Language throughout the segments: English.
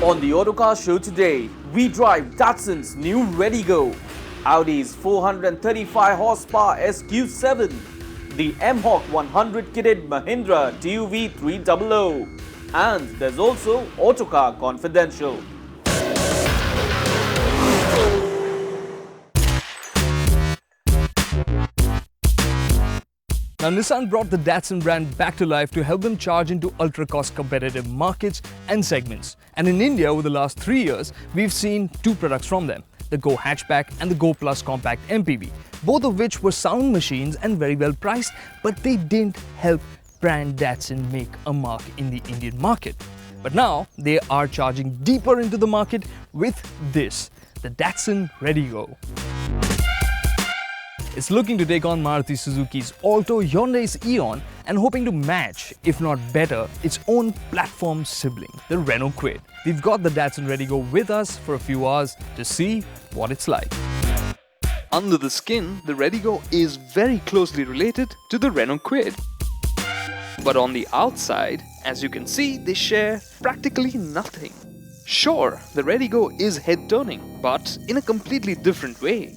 On the Autocar show today, we drive Datsun's new Redigo, Audi's 435 horsepower SQ7, the M-Hawk 100 kitted Mahindra TUV 300, and there's also Autocar Confidential. Now, Nissan brought the Datsun brand back to life to help them charge into ultra-cost competitive markets and segments. And in India, over the last 3 years, we've seen two products from them, the Go Hatchback and the Go Plus Compact MPV, both of which were sound machines and very well priced, but they didn't help brand Datsun make a mark in the Indian market. But now, they are charging deeper into the market with this, the Datsun Redigo. It's looking to take on Maruti Suzuki's Alto, Hyundai's Eon, and hoping to match, if not better, its own platform sibling, the Renault Kwid. We've got the Datsun Redigo with us for a few hours to see what it's like. Under the skin, the Redigo is very closely related to the Renault Kwid. But on the outside, as you can see, they share practically nothing. Sure, the Redigo is head-turning, but in a completely different way.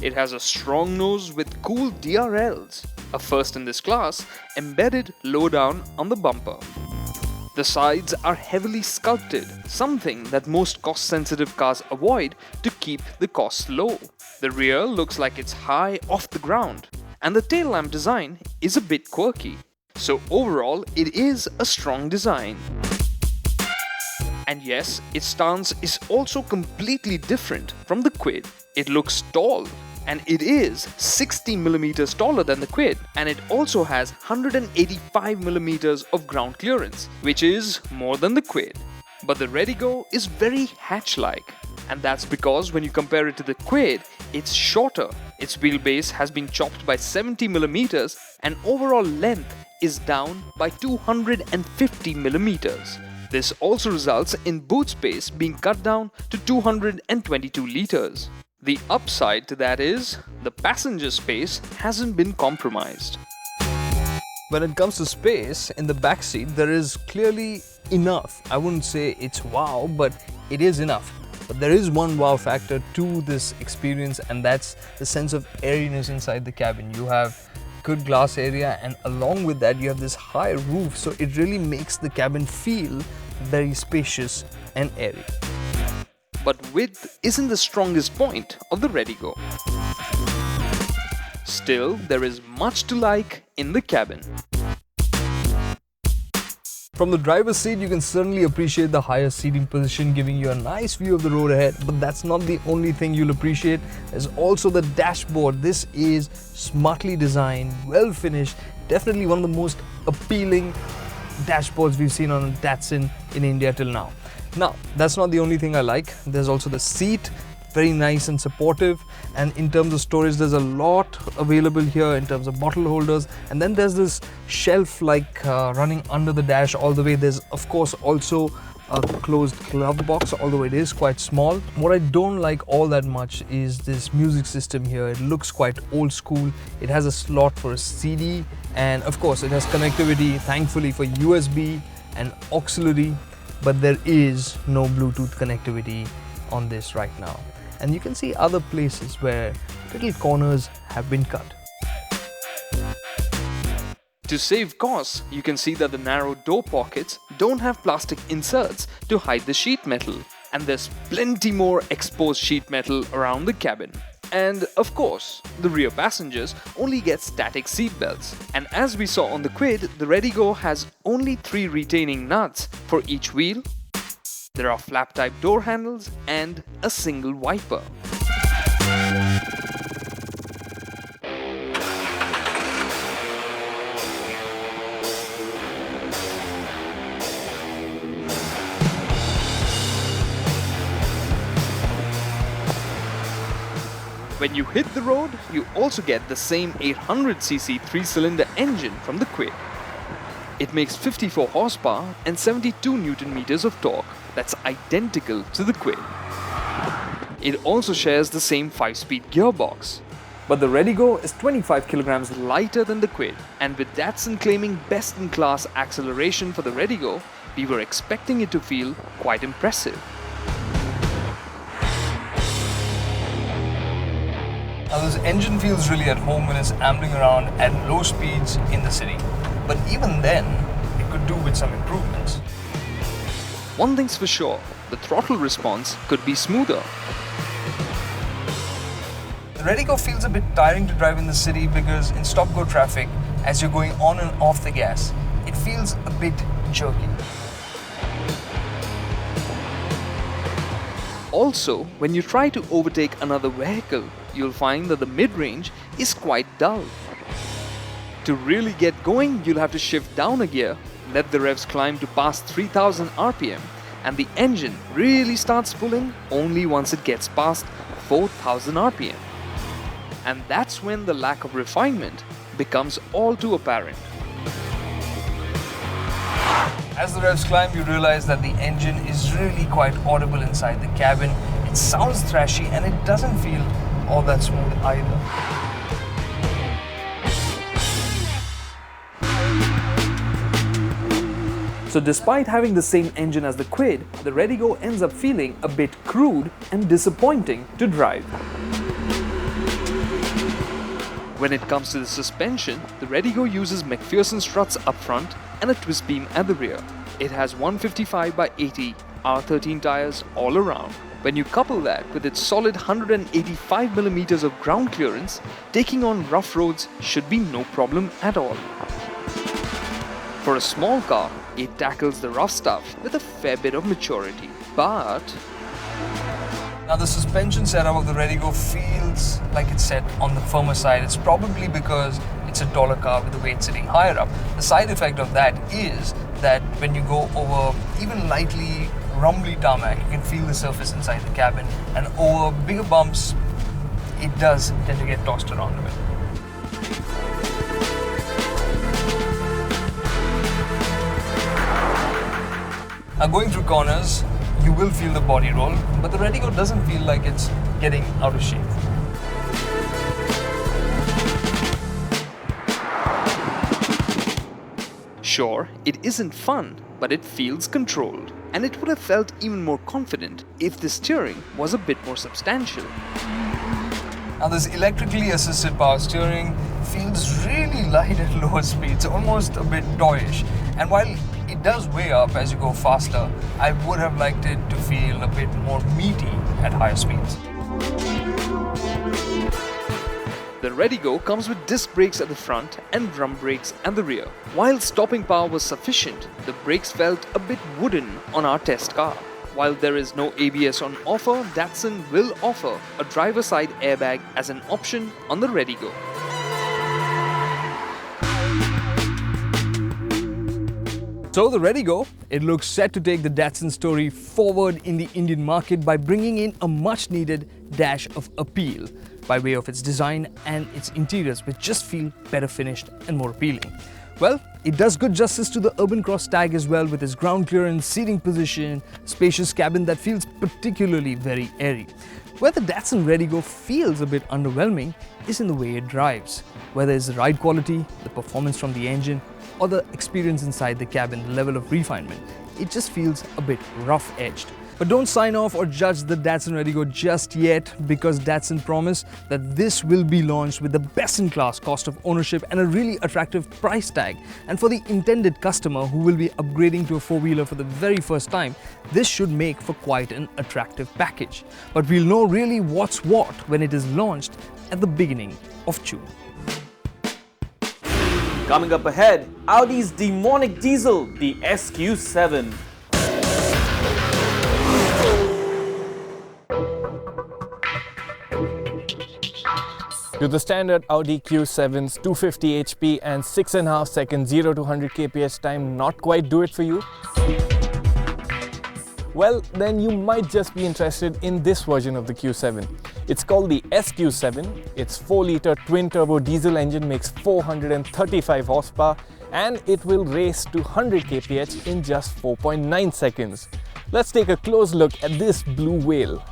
It has a strong nose with cool DRLs, a first in this class, embedded low down on the bumper. The sides are heavily sculpted, something that most cost-sensitive cars avoid to keep the costs low. The rear looks like it's high off the ground, and the tail lamp design is a bit quirky. So overall, it is a strong design. And yes, its stance is also completely different from the Kwid. It looks tall, and it is 60mm taller than the Kwid, and it also has 185mm of ground clearance, which is more than the Kwid. But the Redigo is very hatch-like, and that's because when you compare it to the Kwid, it's shorter. Its wheelbase has been chopped by 70mm, and overall length is down by 250mm. This also results in boot space being cut down to 222 liters. The upside to that is, the passenger space hasn't been compromised. When it comes to space, in the back seat there is clearly enough. I wouldn't say it's wow, but it is enough. But there is one wow factor to this experience, and that's the sense of airiness inside the cabin. You have good glass area, and along with that you have this high roof, so it really makes the cabin feel very spacious and airy. But width isn't the strongest point of the Redigo. Still, there is much to like in the cabin. From the driver's seat, you can certainly appreciate the higher seating position, giving you a nice view of the road ahead. But that's not the only thing you'll appreciate. There's also the dashboard. This is smartly designed, well finished, definitely one of the most appealing dashboards we've seen on a Datsun in India till now. Now, that's not the only thing I like. There's also the seat, very nice and supportive, and in terms of storage there's a lot available here in terms of bottle holders, and then there's this shelf like running under the dash all the way. There's of course also a closed glove box, although it is quite small. What I don't like all that much is this music system here. It looks quite old school. It has a slot for a CD, and of course it has connectivity, thankfully, for USB and auxiliary, but there is no Bluetooth connectivity on this right now. And you can see other places where little corners have been cut. To save costs, you can see that the narrow door pockets don't have plastic inserts to hide the sheet metal, and there's plenty more exposed sheet metal around the cabin. And of course, the rear passengers only get static seat belts. And as we saw on the Kwid, the Redigo has only 3 retaining nuts for each wheel. There are flap-type door handles and a single wiper. When you hit the road, you also get the same 800cc 3-cylinder engine from the Kwid. It makes 54 horsepower and 72 Newton meters of torque. That's identical to the Quid. It also shares the same 5-speed gearbox. But the Redigo is 25 kilograms lighter than the Quid, and with Datsun claiming best-in-class acceleration for the Redigo, we were expecting it to feel quite impressive. Now this engine feels really at home when it's ambling around at low speeds in the city. But even then, it could do with some improvements. One thing's for sure, the throttle response could be smoother. The Redigo feels a bit tiring to drive in the city because in stop-go traffic, as you're going on and off the gas, it feels a bit jerky. Also, when you try to overtake another vehicle, you'll find that the mid-range is quite dull. To really get going, you'll have to shift down a gear, let the revs climb to past 3000 RPM, and the engine really starts pulling only once it gets past 4000 RPM. And that's when the lack of refinement becomes all too apparent. As the revs climb, you realize that the engine is really quite audible inside the cabin. It sounds thrashy and it doesn't feel all that smooth either. So despite having the same engine as the Quid, the Redigo ends up feeling a bit crude and disappointing to drive. When it comes to the suspension, the Redigo uses McPherson struts up front and a twist beam at the rear. It has 155/80 R13 tires all around. When you couple that with its solid 185mm of ground clearance, taking on rough roads should be no problem at all. For a small car, it tackles the rough stuff with a fair bit of maturity. But now the suspension setup of the Redigo feels like it's set on the firmer side. It's probably because it's a taller car with the weight sitting higher up. The side effect of that is that when you go over even lightly rumbly tarmac, you can feel the surface inside the cabin, and over bigger bumps, it does tend to get tossed around a bit. Now going through corners, you will feel the body roll, but the Redigo doesn't feel like it's getting out of shape. Sure, it isn't fun, but it feels controlled. And it would have felt even more confident if the steering was a bit more substantial. Now this electrically assisted power steering feels really light at lower speeds, almost a bit toyish. And while it does weigh up as you go faster, I would have liked it to feel a bit more meaty at higher speeds. The Redigo comes with disc brakes at the front and drum brakes at the rear. While stopping power was sufficient, the brakes felt a bit wooden on our test car. While there is no ABS on offer, Datsun will offer a driver side airbag as an option on the Redigo. So the Redigo, it looks set to take the Datsun story forward in the Indian market by bringing in a much needed dash of appeal by way of its design and its interiors, which just feel better finished and more appealing. Well, it does good justice to the Urban Cross tag as well, with its ground clearance, seating position, spacious cabin that feels particularly very airy. Where the Datsun Redigo feels a bit underwhelming is in the way it drives. Whether it's the ride quality, the performance from the engine, or the experience inside the cabin, the level of refinement, it just feels a bit rough-edged. But don't sign off or judge the Datsun Redigo just yet, because Datsun promise that this will be launched with the best-in-class cost of ownership and a really attractive price tag. And for the intended customer who will be upgrading to a four-wheeler for the very first time, this should make for quite an attractive package. But we'll know really what's what when it is launched at the beginning of June. Coming up ahead, Audi's demonic diesel, the SQ7. Do the standard Audi Q7's 250 HP and 6.5 second 0 to 100 kps time not quite do it for you? Well, then you might just be interested in this version of the Q7. It's called the SQ7. Its 4-litre twin-turbo diesel engine makes 435 horsepower and it will race to 100 kph in just 4.9 seconds. Let's take a close look at this blue whale.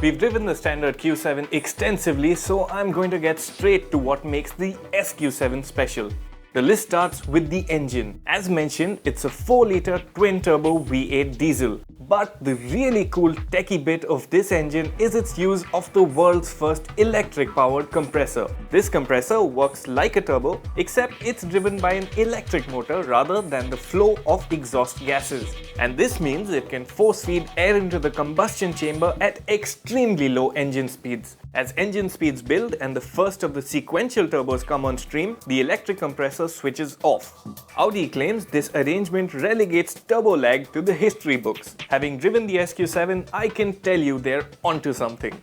We've driven the standard Q7 extensively, so I'm going to get straight to what makes the SQ7 special. The list starts with the engine. As mentioned, it's a 4-litre twin-turbo V8 diesel. But the really cool techie bit of this engine is its use of the world's first electric-powered compressor. This compressor works like a turbo, except it's driven by an electric motor rather than the flow of exhaust gases. And this means it can force-feed air into the combustion chamber at extremely low engine speeds. As engine speeds build and the first of the sequential turbos come on stream, the electric compressor switches off. Audi claims this arrangement relegates turbo lag to the history books. Having driven the SQ7, I can tell you they're onto something.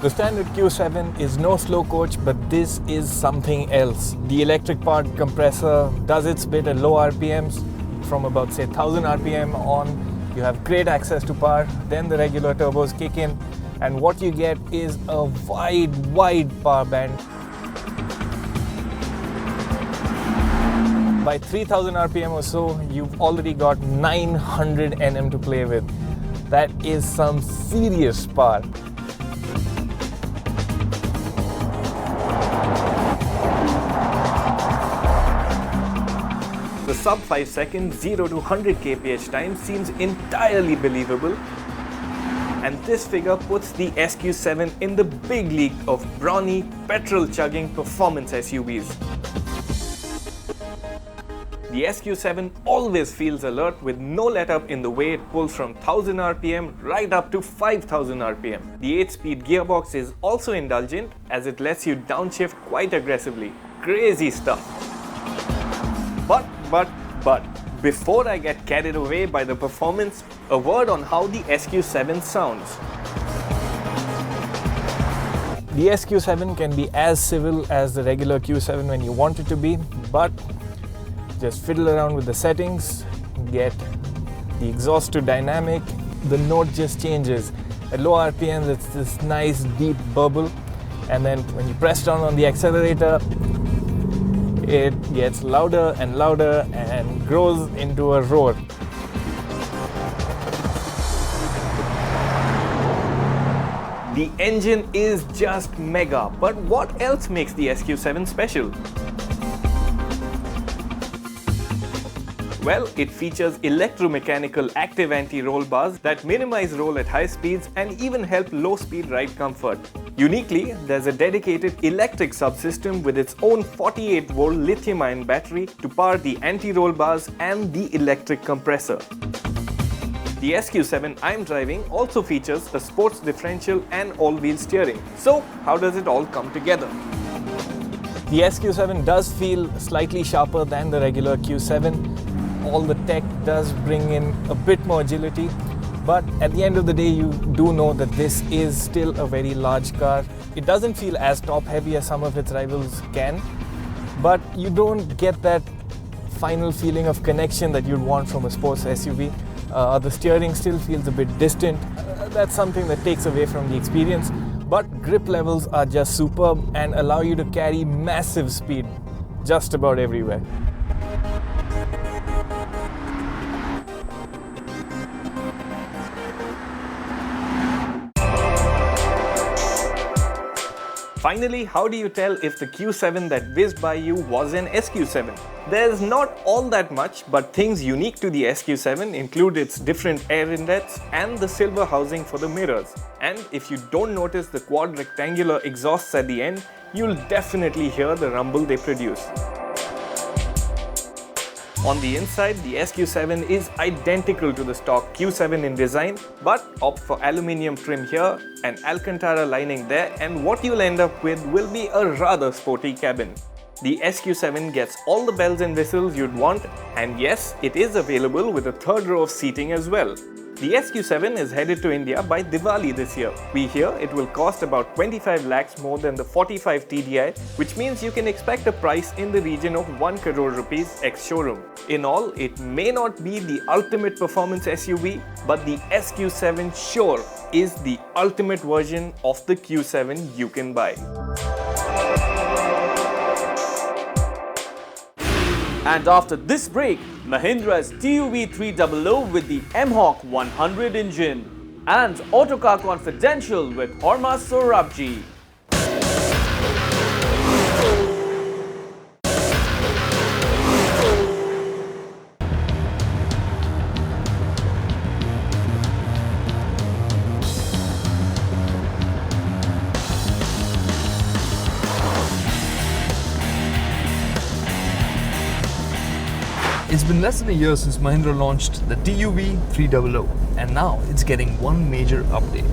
The standard Q7 is no slow coach, but this is something else. The electric-powered compressor does its bit at low RPMs. From about say 1000 RPM on, you have great access to power. Then the regular turbos kick in, and what you get is a wide power band. By 3000 RPM or so, you've already got 900 Nm to play with. That is some serious power. The sub 5 second 0 to 100 kph time seems entirely believable, and this figure puts the SQ7 in the big league of brawny, petrol-chugging performance SUVs. The SQ7 always feels alert with no let-up in the way it pulls from 1000 RPM right up to 5000 RPM. The 8-speed gearbox is also indulgent as it lets you downshift quite aggressively. Crazy stuff. But, before I get carried away by the performance, a word on how the SQ7 sounds. The SQ7 can be as civil as the regular Q7 when you want it to be, but just fiddle around with the settings, get the exhaust to dynamic, the note just changes. At low RPMs, it's this nice deep burble, and then when you press down on the accelerator, it gets louder and louder and grows into a roar. The engine is just mega, but what else makes the SQ7 special? Well, it features electromechanical active anti-roll bars that minimize roll at high speeds and even help low-speed ride comfort. Uniquely, there's a dedicated electric subsystem with its own 48-volt lithium-ion battery to power the anti-roll bars and the electric compressor. The SQ7 I'm driving also features a sports differential and all-wheel steering. So, how does it all come together? The SQ7 does feel slightly sharper than the regular Q7. All the tech does bring in a bit more agility, but at the end of the day, you do know that this is still a very large car. It doesn't feel as top heavy as some of its rivals can, but you don't get that final feeling of connection that you'd want from a sports SUV. The steering still feels a bit distant. That's something that takes away from the experience, but grip levels are just superb and allow you to carry massive speed just about everywhere. Finally, how do you tell if the Q7 that whizzed by you was an SQ7? There's not all that much, but things unique to the SQ7 include its different air inlets and the silver housing for the mirrors. And if you don't notice the quad rectangular exhausts at the end, you'll definitely hear the rumble they produce. On the inside, the SQ7 is identical to the stock Q7 in design, but opt for aluminium trim here, an Alcantara lining there, and what you'll end up with will be a rather sporty cabin. The SQ7 gets all the bells and whistles you'd want, and yes, it is available with a third row of seating as well. The SQ7 is headed to India by Diwali this year. We hear it will cost about 25 lakhs more than the 45 TDI, which means you can expect a price in the region of 1 crore rupees ex-showroom. In all, it may not be the ultimate performance SUV, but the SQ7 sure is the ultimate version of the Q7 you can buy. And after this break, Mahindra's TUV 300 with the M-Hawk 100 engine and Autocar Confidential with Horma Sorabji. It's been less than a year since Mahindra launched the TUV 300 and now it's getting one major update.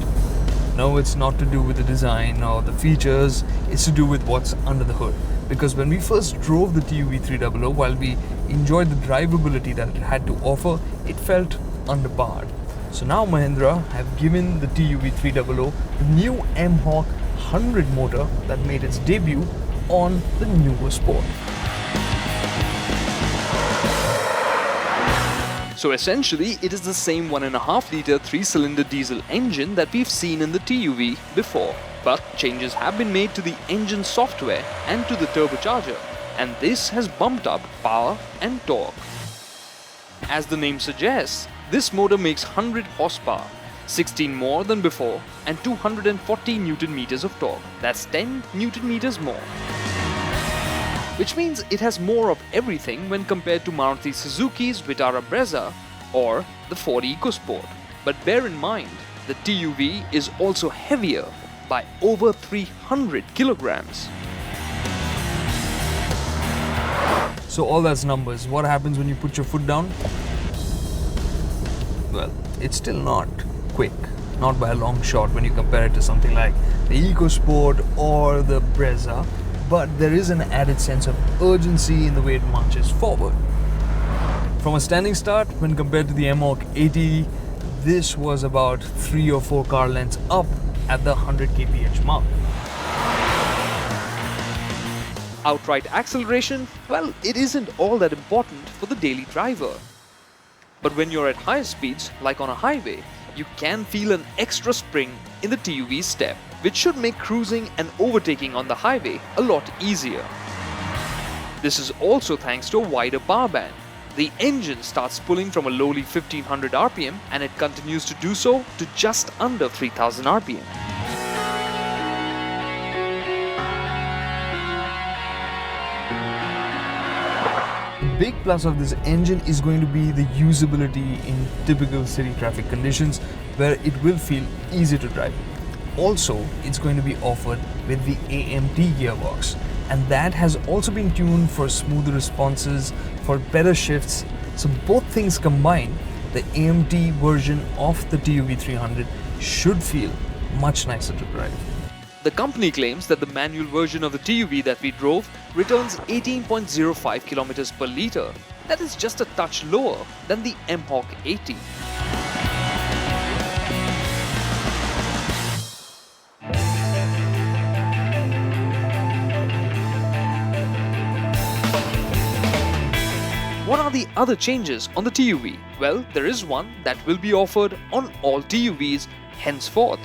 No, it's not to do with the design or the features, it's to do with what's under the hood. Because when we first drove the TUV 300, while we enjoyed the drivability that it had to offer, it felt underpowered. So now Mahindra have given the TUV 300 the new M-Hawk 100 motor that made its debut on the newer Sport. So essentially, it is the same 1.5 litre 3-cylinder diesel engine that we've seen in the TUV before. But changes have been made to the engine software and to the turbocharger, and this has bumped up power and torque. As the name suggests, this motor makes 100 horsepower, 16 more than before, and 240 Newton meters of torque. That's 10 Newton meters more. Which means it has more of everything when compared to Maruti Suzuki's Vitara Brezza or the Ford EcoSport. But bear in mind, the TUV is also heavier by over 300 kilograms. So all that's numbers. What happens when you put your foot down? Well, it's still not quick, not by a long shot when you compare it to something like the EcoSport or the Brezza. But there is an added sense of urgency in the way it marches forward. From a standing start, when compared to the M-Hawk 80, this was about 3 or 4 car lengths up at the 100 kph mark. Outright acceleration, well, it isn't all that important for the daily driver. But when you're at higher speeds, like on a highway, you can feel an extra spring in the TUV step, which should make cruising and overtaking on the highway a lot easier. This is also thanks to a wider power band. The engine starts pulling from a lowly 1500 RPM and it continues to do so to just under 3000 RPM. The big plus of this engine is going to be the usability in typical city traffic conditions where it will feel easy to drive. Also, it's going to be offered with the AMT gearbox, and that has also been tuned for smoother responses, for better shifts. So both things combined, the AMT version of the TUV 300 should feel much nicer to drive. The company claims that the manual version of the TUV that we drove returns 18.05 kilometers per litre. That is just a touch lower than the M-Hawk 80. What are the other changes on the TUV? Well, there is one that will be offered on all TUVs henceforth.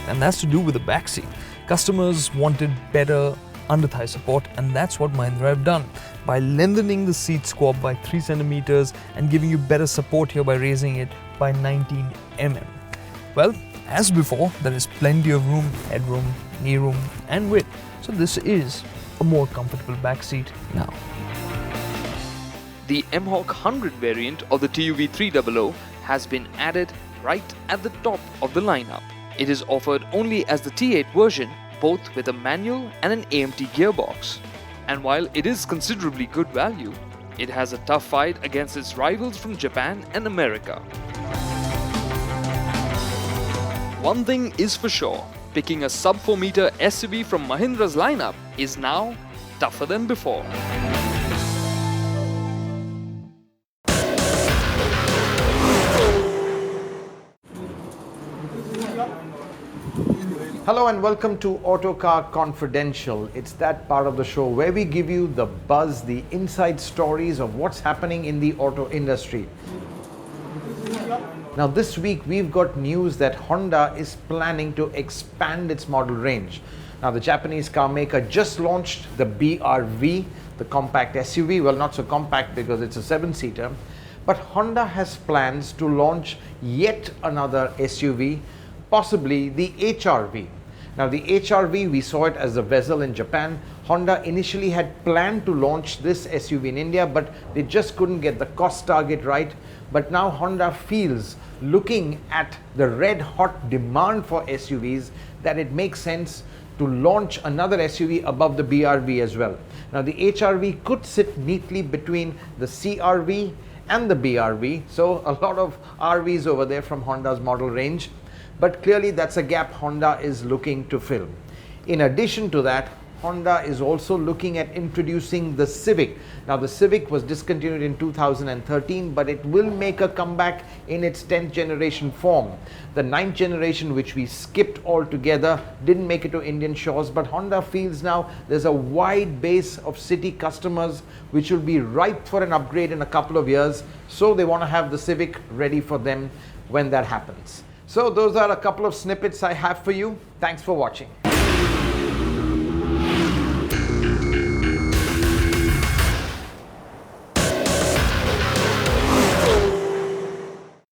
And that's to do with the backseat. Customers wanted better under-thigh support, and that's what Mahindra have done by lengthening the seat squab by 3 centimeters and giving you better support here by raising it by 19 mm. Well, as before, there is plenty of room, headroom, knee room and width. So this is a more comfortable backseat now. The M-Hawk 100 variant of the TUV 300 has been added right at the top of the lineup. It is offered only as the T8 version, both with a manual and an AMT gearbox. And while it is considerably good value, it has a tough fight against its rivals from Japan and America. One thing is for sure, picking a sub-4 meter SUV from Mahindra's lineup is now tougher than before. Hello and welcome to Autocar Confidential. It's that part of the show where we give you the buzz, the inside stories of what's happening in the auto industry. Now this week we've got news that Honda is planning to expand its model range. Now the Japanese car maker just launched the BRV, the compact SUV. Well, not so compact because it's a 7-seater. But Honda has plans to launch yet another SUV, possibly the HRV. Now the HRV, we saw it as a Vezel in Japan. Honda initially had planned to launch this SUV in India, but they just couldn't get the cost target right. But now Honda feels, looking at the red hot demand for SUVs, that it makes sense to launch another SUV above the BRV as well. Now the HRV could sit neatly between the CRV and the BRV, so a lot of RVs over there from Honda's model range. But clearly that's a gap Honda is looking to fill. In addition to that, Honda is also looking at introducing the Civic. Now the Civic was discontinued in 2013, but it will make a comeback in its 10th generation form. The 9th generation, which we skipped altogether, didn't make it to Indian shores, but Honda feels now there's a wide base of city customers which will be ripe for an upgrade in a couple of years, so they want to have the Civic ready for them when that happens. So those are a couple of snippets I have for you. Thanks for watching.